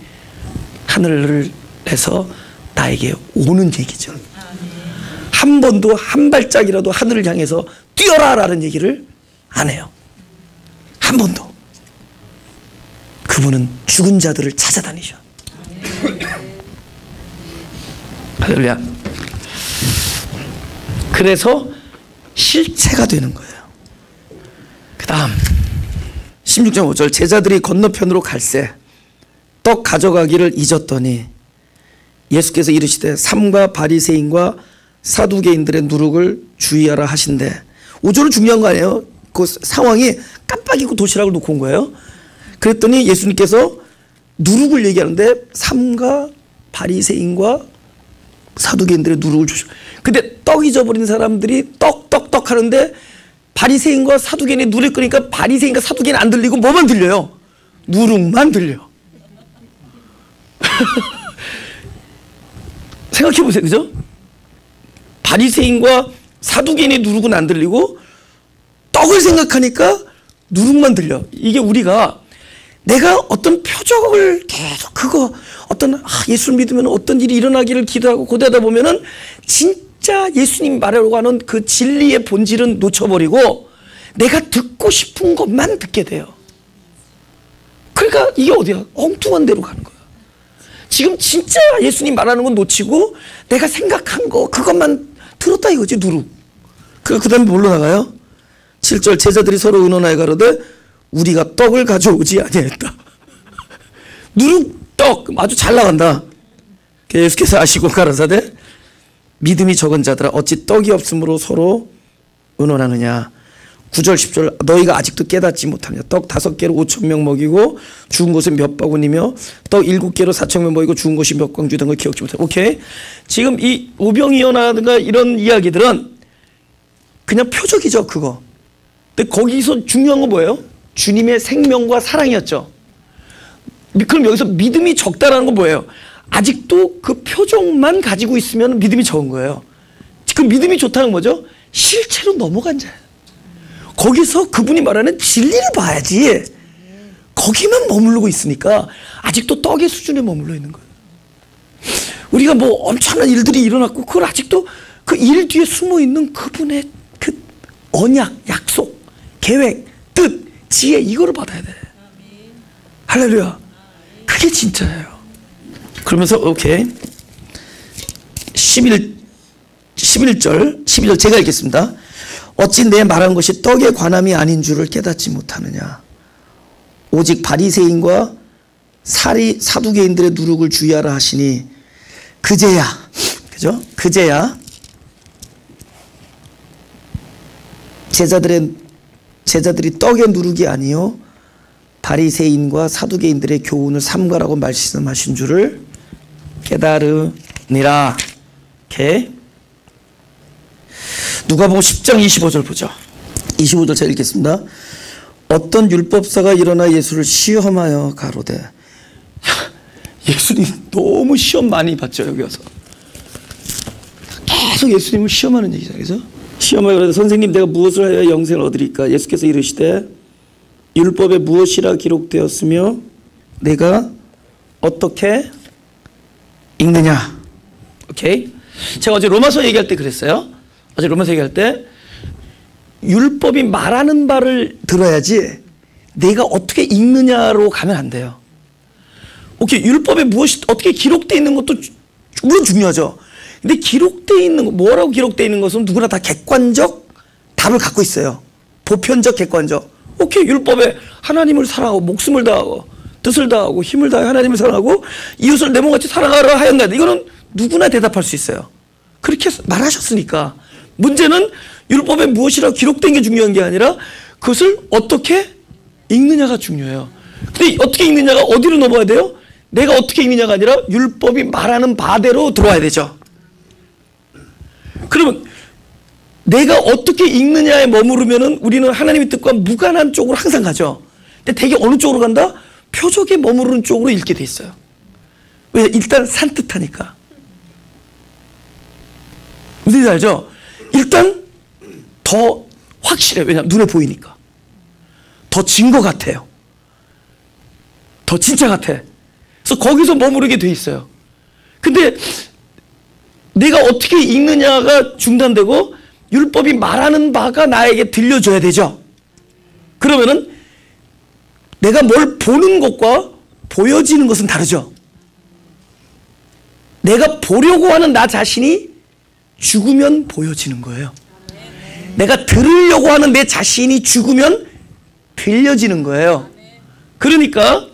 하늘에서 나에게 오는 얘기죠. 한 번도 한 발짝이라도 하늘을 향해서 뛰어라 라는 얘기를 안 해요. 한 번도. 그분은 죽은 자들을 찾아다니죠. 할렐루야. 그래서 실체가 되는 거예요. 그 다음 16장 5절 제자들이 건너편으로 갈새 떡 가져가기를 잊었더니 예수께서 이르시되 삼가 바리새인과 사두개인들의 누룩을 주의하라 하신대. 5절은 중요한 거 아니에요. 그 상황이 깜빡이고 도시락을 놓고 온 거예요. 그랬더니 예수님께서 누룩을 얘기하는데 삼가 바리새인과 사두개인들의 누룩을 주시고, 근데 떡 잊어버린 사람들이 떡 하는데 바리새인과 사두개인의 누룩을 끄니까 바리새인과 사두개인은 안 들리고 뭐만 들려요? 누룩만 들려. 생각해보세요. 그죠? 바리새인과 사두개인의 누룩은 안 들리고 떡을 생각하니까 누룩만 들려. 이게 우리가 내가 어떤 표적을 계속 그거 어떤 예수를 믿으면 어떤 일이 일어나기를 기도하고 고대하다 보면은 진짜 예수님 말하려고 하는 그 진리의 본질은 놓쳐버리고 내가 듣고 싶은 것만 듣게 돼요. 그러니까 이게 어디야? 엉뚱한 데로 가는 거야. 지금 진짜 예수님 말하는 건 놓치고 내가 생각한 거 그것만 들었다 이거지. 누룩. 그 다음에 뭘로 나가요? 7절 제자들이 서로 의논하여 가로되 우리가 떡을 가져오지 아니하였다. 누룩떡 아주 잘 나간다. 예수께서 아시고 가라사대 믿음이 적은 자들아 어찌 떡이 없으므로 서로 의논하느냐. 9절 10절 너희가 아직도 깨닫지 못하느냐. 떡 5개로 5,000명 먹이고 죽은 것은 몇 바구니며 떡 7개로 4,000명 먹이고 죽은 것이 몇 광주 된 걸 기억지 못하냐. 오케이. 지금 이 오병이어나든가 이런 이야기들은 그냥 표적이죠, 그거. 근데 거기서 중요한 건 뭐예요? 주님의 생명과 사랑이었죠. 그럼 여기서 믿음이 적다라는 건 뭐예요? 아직도 그 표적만 가지고 있으면 믿음이 적은 거예요. 그 믿음이 좋다는 거죠? 실체로 넘어간 자예요. 거기서 그분이 말하는 진리를 봐야지. 거기만 머무르고 있으니까 아직도 떡의 수준에 머물러 있는 거예요. 우리가 뭐 엄청난 일들이 일어났고 그걸 아직도 그 일 뒤에 숨어 있는 그분의 그 언약, 약속, 계획, 뜻, 지혜 이거를 받아야 돼. 할렐루야. 그게 진짜예요. 그러면서 오케이 11절 제가 읽겠습니다. 어찌 내 말한 것이 떡의 관함이 아닌 줄을 깨닫지 못하느냐. 오직 바리새인과 사두개인들의 누룩을 주의하라 하시니 그제야, 그죠? 그제야 제자들이 떡의 누룩이 아니요 바리새인과 사두개인들의 교훈을 삼가라고 말씀하신 줄을 깨달으니라. 오케이. 누가복음 10장 25절 보죠. 25절 제가 읽겠습니다. 어떤 율법사가 일어나 예수를 시험하여 가로되. 예수님 너무 시험 많이 받죠. 여기 와서 계속 예수님을 시험하는 얘기죠. 그래서 시험하여 가로되 선생님 내가 무엇을 하여 영생을 얻으리까. 예수께서 이르시되 율법에 무엇이라 기록되었으며 내가 어떻게 읽느냐. 오케이. 제가 어제 로마서 얘기할 때 그랬어요. 어제 로마서 얘기할 때 율법이 말하는 바를 들어야지 내가 어떻게 읽느냐로 가면 안 돼요. 오케이. 율법에 무엇이 어떻게 기록되어 있는 것도 물론 중요하죠. 근데 기록되어 있는 거, 뭐라고 기록되어 있는 것은 누구나 다 객관적 답을 갖고 있어요. 보편적 객관적. 오케이. 율법에 하나님을 사랑하고 목숨을 다하고 뜻을 다하고 힘을 다해 하나님을 사랑하고 이웃을 내 몸같이 사랑하라 하였나. 이거는 누구나 대답할 수 있어요. 그렇게 말하셨으니까. 문제는 율법에 무엇이라고 기록된 게 중요한 게 아니라 그것을 어떻게 읽느냐가 중요해요. 근데 어떻게 읽느냐가 어디로 넘어야 돼요? 내가 어떻게 읽느냐가 아니라 율법이 말하는 바대로 들어와야 되죠. 그러면 내가 어떻게 읽느냐에 머무르면은 우리는 하나님의 뜻과 무관한 쪽으로 항상 가죠. 근데 되게 어느 쪽으로 간다? 표적에 머무르는 쪽으로 읽게 돼 있어요. 왜? 일단 산뜻하니까. 무슨 알죠? 일단 더 확실해. 왜냐하면 눈에 보이니까. 더 증거 같아요. 더 진짜 같아. 그래서 거기서 머무르게 돼 있어요. 근데 내가 어떻게 읽느냐가 중단되고 율법이 말하는 바가 나에게 들려줘야 되죠. 그러면은 내가 뭘 보는 것과 보여지는 것은 다르죠. 내가 보려고 하는 나 자신이 죽으면 보여지는 거예요. 내가 들으려고 하는 내 자신이 죽으면 들려지는 거예요. 그러니까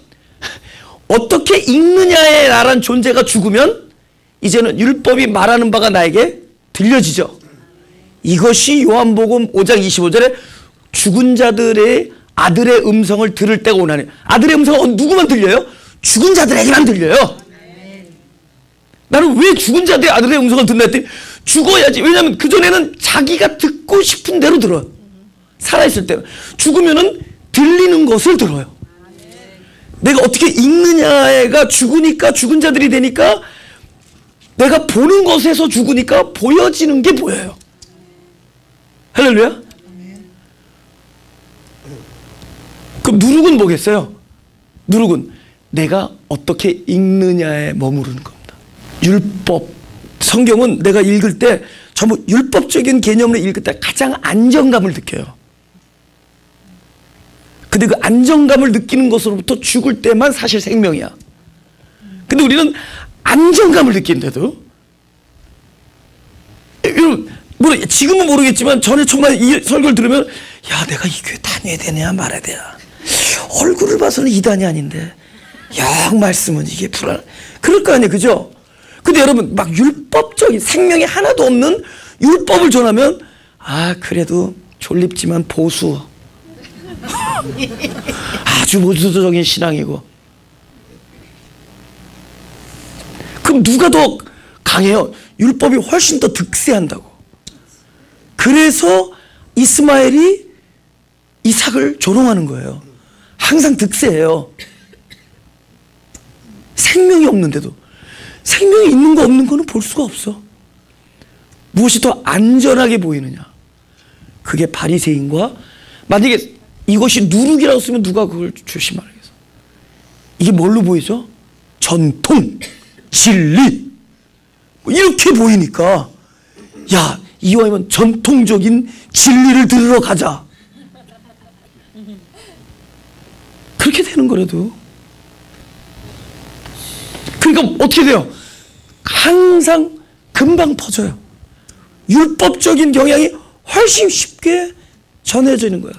어떻게 읽느냐에 나란 존재가 죽으면 이제는 율법이 말하는 바가 나에게 들려지죠. 이것이 요한복음 5장 25절에 죽은 자들의 아들의 음성을 들을 때가 오나니. 아들의 음성은 누구만 들려요? 죽은 자들에게만 들려요. 나는 왜 죽은 자들의 아들의 음성을 듣나 했더니 죽어야지. 왜냐하면 그전에는 자기가 듣고 싶은 대로 들어요. 살아있을 때는. 죽으면은 들리는 것을 들어요. 내가 어떻게 읽느냐가 죽으니까 죽은 자들이 되니까 내가 보는 것에서 죽으니까 보여지는 게 보여요. 할렐루야? 그럼 누룩은 뭐겠어요? 누룩은 내가 어떻게 읽느냐에 머무르는 겁니다. 율법, 성경은 내가 읽을 때 전부 율법적인 개념을 읽을 때 가장 안정감을 느껴요. 근데 그 안정감을 느끼는 것으로부터 죽을 때만 사실 생명이야. 근데 우리는 안정감을 느끼는데도 여러분 지금은 모르겠지만 전에 정말 이 설교를 들으면 야 내가 이 교회 다녀야 되냐 말아야 되냐. 얼굴을 봐서는 이단이 아닌데 영 말씀은 이게 불안. 그럴 거 아니에요. 그죠? 근데 여러분 막 율법적인 생명이 하나도 없는 율법을 전하면 아 그래도 졸립지만 보수. 아주 보수적인 신앙이고. 그럼 누가 더 강해요? 율법이 훨씬 더 득세한다고. 그래서 이스마엘이 이삭을 조롱하는 거예요. 항상 득세해요. 생명이 없는데도. 생명이 있는 거 없는 거는 볼 수가 없어. 무엇이 더 안전하게 보이느냐. 그게 바리새인과, 만약에 이것이 누룩이라고 쓰면 누가 그걸 조심하겠어. 이게 뭘로 보이죠? 전통, 진리, 이렇게 보이니까 야, 이왕이면 전통적인 진리를 들으러 가자. 그렇게 되는 거라도. 그러니까 어떻게 돼요? 항상 금방 퍼져요. 율법적인 경향이 훨씬 쉽게 전해지는 거야.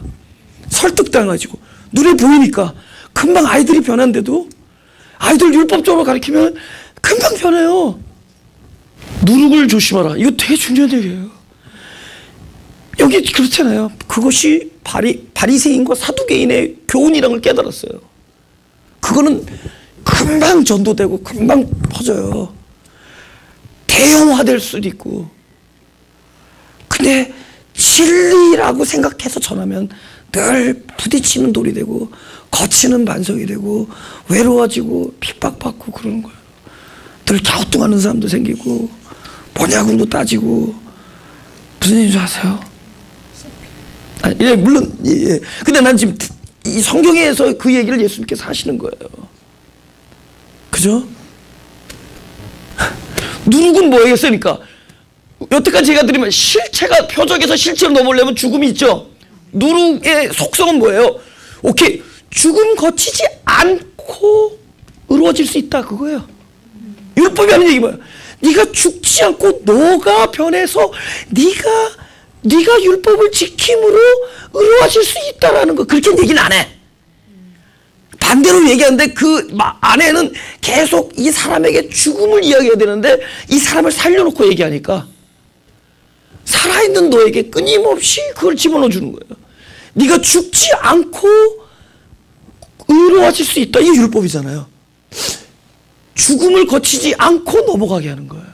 설득당하지고 눈에 보이니까 금방 아이들이 변한데도, 아이들 율법적으로 가르치면 금방 변해요. 누룩을 조심하라. 이거 되게 중요한 얘기예요. 여기 그렇잖아요. 그것이 바리새인과 사두개인의 교훈이라는 걸 깨달았어요. 그거는 금방 전도되고 금방 퍼져요. 대형화될 수도 있고. 근데 진리라고 생각해서 전하면 늘 부딪히는 돌이 되고 거치는 반석이 되고 외로워지고 핍박받고 그러는 거예요. 늘 갸우뚱하는 사람도 생기고 뭐냐고도 따지고. 무슨 얘기인지 아세요? 아니, 예, 물론 예. 근데 난 지금 이 성경에서 그 얘기를 예수님께서 하시는 거예요. 그죠? 누룩은 뭐겠습니까? 여태까지 제가 드리면 실체가, 표적에서 실체로 넘어오려면 죽음이 있죠. 누룩의 속성은 뭐예요? 오케이, 죽음 거치지 않고 의로워질 수 있다, 그거예요. 율법이 하는 얘기 뭐예요? 네가 죽지 않고 너가 변해서 네가 율법을 지킴으로 의로워질 수 있다라는 거. 그렇게 얘기는 안 해. 반대로 얘기하는데 그 안에는 계속 이 사람에게 죽음을 이야기해야 되는데 이 사람을 살려놓고 얘기하니까 살아있는 너에게 끊임없이 그걸 집어넣어 주는 거예요. 네가 죽지 않고 의로워질 수 있다. 이게 율법이잖아요. 죽음을 거치지 않고 넘어가게 하는 거예요.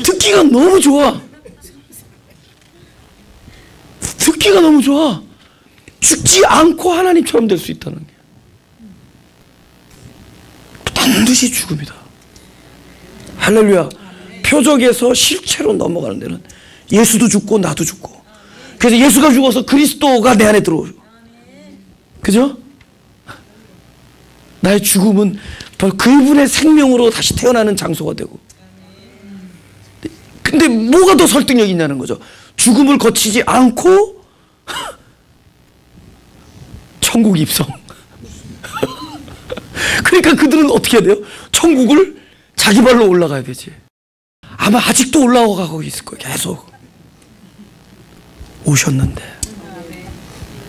듣기가 너무 좋아. 듣기가 너무 좋아. 죽지 않고 하나님처럼 될 수 있다는 게. 반드시 죽음이다. 할렐루야. 표적에서 실체로 넘어가는 데는 예수도 죽고 나도 죽고. 그래서 예수가 죽어서 그리스도가 내 안에 들어오죠. 그죠? 나의 죽음은 바로 그분의 생명으로 다시 태어나는 장소가 되고. 근데 뭐가 더 설득력 있냐는 거죠. 죽음을 거치지 않고 천국 입성. 그러니까 그들은 어떻게 해야 돼요? 천국을 자기 발로 올라가야 되지. 아마 아직도 올라가고 있을 거예요. 계속. 오셨는데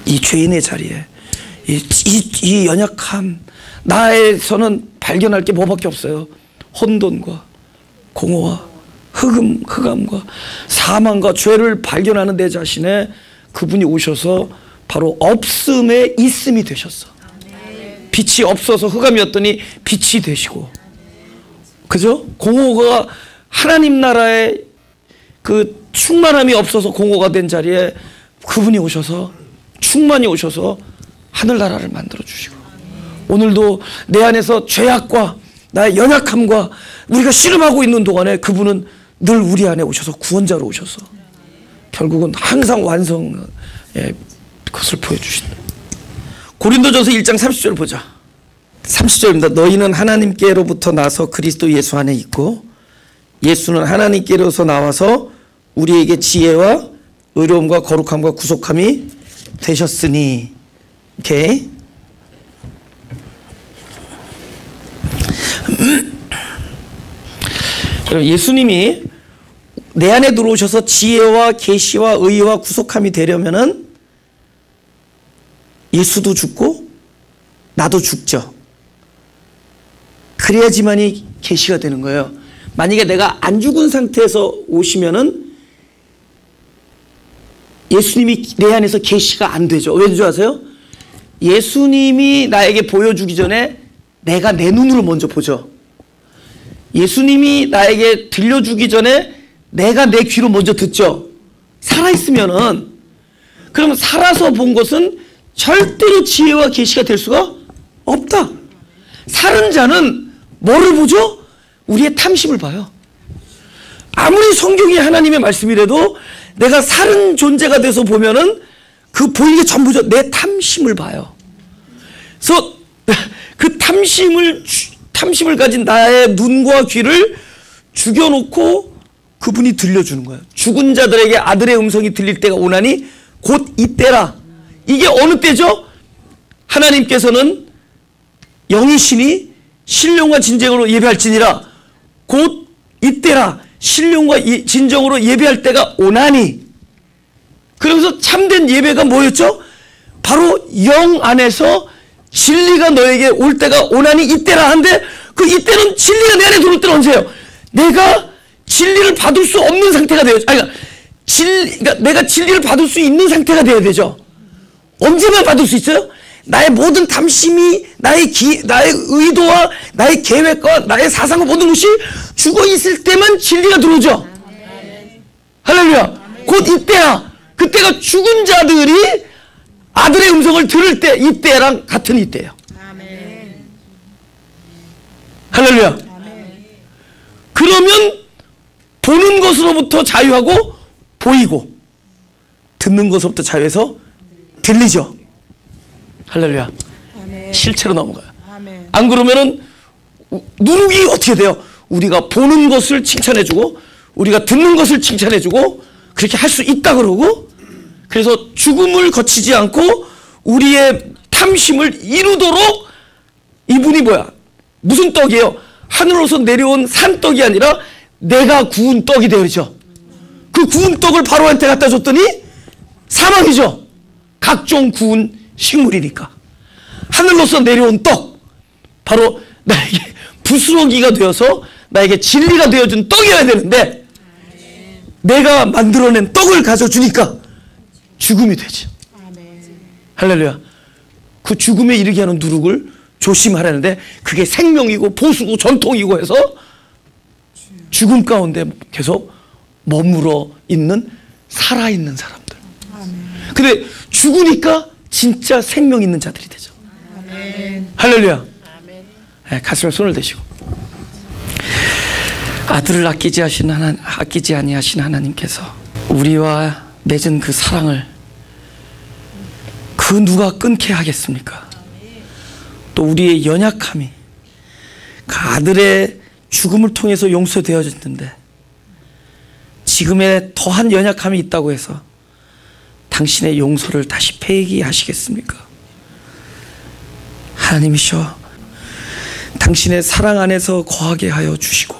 이 죄인의 자리에 이 연약함, 나에서는 발견할 게 뭐밖에 없어요. 혼돈과 공허와 흑암과 사망과 죄를 발견하는 내 자신에 그분이 오셔서 바로 없음의 있음이 되셨어. 빛이 없어서 흑암이었더니 빛이 되시고. 그죠? 공허가 하나님 나라의 그 충만함이 없어서 공허가 된 자리에 그분이 오셔서, 충만히 오셔서 하늘나라를 만들어 주시고. 오늘도 내 안에서 죄악과 나의 연약함과 우리가 씨름하고 있는 동안에 그분은 늘 우리 안에 오셔서 구원자로 오셔서 결국은 항상 완성의 것을 보여주신다. 고린도전서 1장 30절 보자. 30절입니다. 너희는 하나님께로부터 나서 그리스도 예수 안에 있고 예수는 하나님께로서 나와서 우리에게 지혜와 의로움과 거룩함과 구속함이 되셨으니. 오케이. 예수님이 내 안에 들어오셔서 지혜와 계시와 의와 구속함이 되려면은 예수도 죽고 나도 죽죠. 그래야지만이 계시가 되는 거예요. 만약에 내가 안 죽은 상태에서 오시면은 예수님이 내 안에서 계시가 안 되죠. 왜 줄 아세요? 예수님이 나에게 보여주기 전에 내가 내 눈으로 먼저 보죠. 예수님이 나에게 들려주기 전에 내가 내 귀로 먼저 듣죠. 살아있으면은, 그러면 살아서 본 것은 절대로 지혜와 계시가 될 수가 없다. 살은 자는 뭐를 보죠? 우리의 탐심을 봐요. 아무리 성경이 하나님의 말씀이라도 내가 살은 존재가 돼서 보면은 그 보이는 게 전부죠. 내 탐심을 봐요. 그래서 그 탐심을 가진 나의 눈과 귀를 죽여놓고 그분이 들려주는 거예요. 죽은 자들에게 아들의 음성이 들릴 때가 오나니 곧 이때라. 이게 어느 때죠? 하나님께서는 영이시니 신령과 진정으로 예배할지니라. 곧 이때라. 신령과 진정으로 예배할 때가 오나니. 그러면서 참된 예배가 뭐였죠? 바로 영 안에서 진리가 너에게 올 때가 오나니 이때라 한데, 그 이때는 진리가 내 안에 들어올 때는 언제예요? 내가 진리를 받을 수 없는 상태가 돼요. 그러니까 내가 진리를 받을 수 있는 상태가 돼야 되죠. 언제만 받을 수 있어요? 나의 모든 탐심이, 나의 의도와 나의 계획과 나의 사상과 모든 것이 죽어 있을 때만 진리가 들어오죠. 할렐루야. 곧 이때야. 그때가 죽은 자들이 아들의 음성을 들을 때, 이때랑 같은 이때예요. 할렐루야. 그러면 보는 것으로부터 자유하고 보이고, 듣는 것으로부터 자유해서 들리죠. 할렐루야. 실체로 넘어가요. 안 그러면은 누룩이 어떻게 돼요? 우리가 보는 것을 칭찬해주고 우리가 듣는 것을 칭찬해주고 그렇게 할 수 있다 그러고, 그래서 죽음을 거치지 않고 우리의 탐심을 이루도록, 이분이 뭐야? 무슨 떡이에요? 하늘로서 내려온 산떡이 아니라 내가 구운 떡이 되어죠. 그 구운 떡을 바로한테 갖다 줬더니 사망이죠. 각종 구운 식물이니까. 하늘로서 내려온 떡, 바로 나에게 부스러기가 되어서 나에게 진리가 되어준 떡이어야 되는데, 내가 만들어낸 떡을 가져주니까 죽음이 되죠. 할렐루야. 그 죽음에 이르게 하는 누룩을 조심하라는데, 그게 생명이고 보수고 전통이고 해서 죽음 가운데 계속 머물러 있는 살아있는 사람들. 근데 죽으니까 진짜 생명 있는 자들이 되죠. 할렐루야. 네, 가슴에 손을 대시고, 아들을 아끼지 아니하신 하나님께서 우리와 맺은 그 사랑을 그 누가 끊게 하겠습니까? 또 우리의 연약함이 그 아들의 죽음을 통해서 용서되어졌는데, 지금의 더한 연약함이 있다고 해서 당신의 용서를 다시 폐기하시겠습니까? 하나님이셔, 당신의 사랑 안에서 거하게 하여 주시고,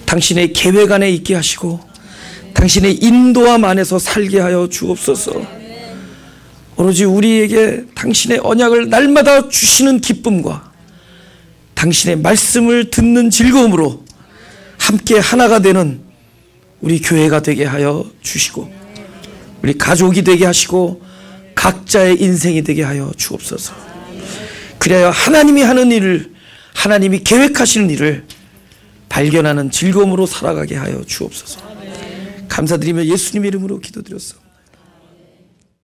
당신의 계획 안에 있게 하시고, 당신의 인도함 안에서 살게 하여 주옵소서. 오로지 우리에게 당신의 언약을 날마다 주시는 기쁨과 당신의 말씀을 듣는 즐거움으로 함께 하나가 되는 우리 교회가 되게 하여 주시고, 우리 가족이 되게 하시고 각자의 인생이 되게 하여 주옵소서. 그래야 하나님이 하는 일을, 하나님이 계획하시는 일을 발견하는 즐거움으로 살아가게 하여 주옵소서. 감사드리며 예수님 이름으로 기도드렸습니다.